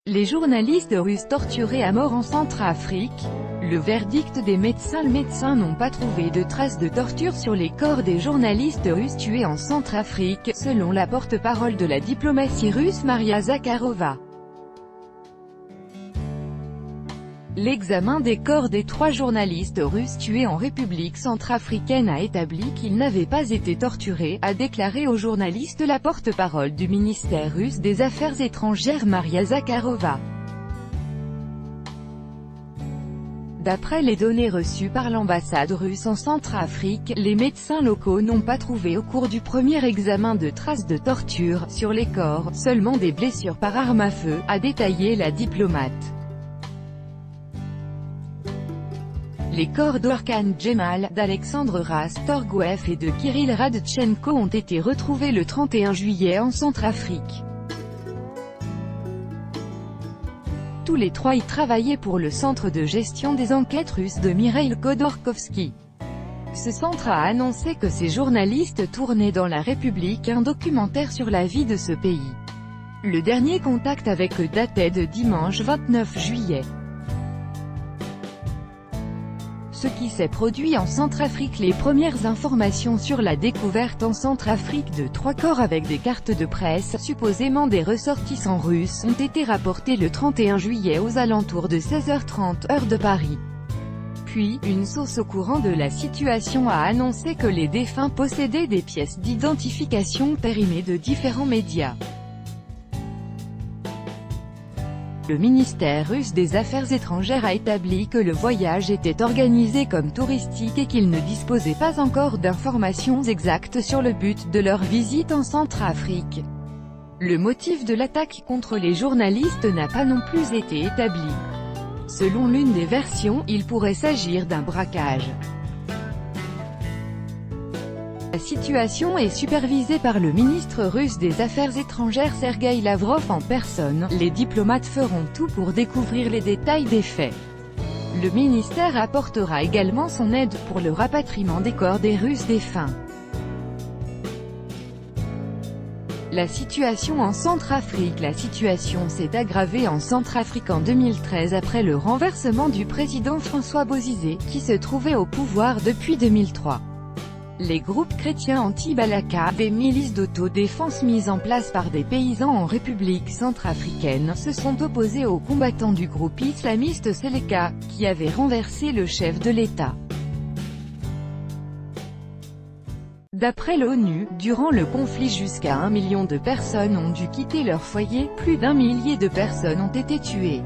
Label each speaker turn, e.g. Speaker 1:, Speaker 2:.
Speaker 1: Les journalistes russes torturés à mort en Centrafrique. Le verdict des médecins. Les médecins n'ont pas trouvé de traces de torture sur les corps des journalistes russes tués en Centrafrique, selon la porte-parole de la diplomatie russe Maria Zakharova. L'examen des corps des 3 journalistes russes tués en République centrafricaine a établi qu'ils n'avaient pas été torturés, a déclaré aux journalistes la porte-parole du ministère russe des Affaires étrangères Maria Zakharova. D'après les données reçues par l'ambassade russe en Centrafrique, les médecins locaux n'ont pas trouvé au cours du premier examen de traces de torture sur les corps, seulement des blessures par arme à feu, a détaillé la diplomate. Les corps d'Orkan Djemal, d'Alexandre Rastorgouev et de Kirill Radchenko ont été retrouvés le 31 juillet en Centrafrique. Tous les 3 y travaillaient pour le centre de gestion des enquêtes russes de Mikhail Khodorkovsky. Ce centre a annoncé que ces journalistes tournaient dans la République un documentaire sur la vie de ce pays. Le dernier contact avec eux datait de dimanche 29 juillet. Ce qui s'est produit en Centrafrique. Les premières informations sur la découverte en Centrafrique de 3 corps avec des cartes de presse, supposément des ressortissants russes, ont été rapportées le 31 juillet aux alentours de 16h30, heure de Paris. Puis, une source au courant de la situation a annoncé que les défunts possédaient des pièces d'identification périmées de différents médias. Le ministère russe des Affaires étrangères a établi que le voyage était organisé comme touristique et qu'il ne disposait pas encore d'informations exactes sur le but de leur visite en Centrafrique. Le motif de l'attaque contre les journalistes n'a pas non plus été établi. Selon l'une des versions, il pourrait s'agir d'un braquage. La situation est supervisée par le ministre russe des Affaires étrangères Sergueï Lavrov en personne. Les diplomates feront tout pour découvrir les détails des faits. Le ministère apportera également son aide pour le rapatriement des corps des Russes défunts. La situation en Centrafrique. La situation s'est aggravée en Centrafrique en 2013 après le renversement du président François Bozizé, qui se trouvait au pouvoir depuis 2003. Les groupes chrétiens anti-Balaka, des milices d'autodéfense mises en place par des paysans en République centrafricaine, se sont opposés aux combattants du groupe islamiste Seleka, qui avait renversé le chef de l'État. D'après l'ONU, durant le conflit jusqu'à 1 million de personnes ont dû quitter leur foyer, plus d'1 millier de personnes ont été tuées.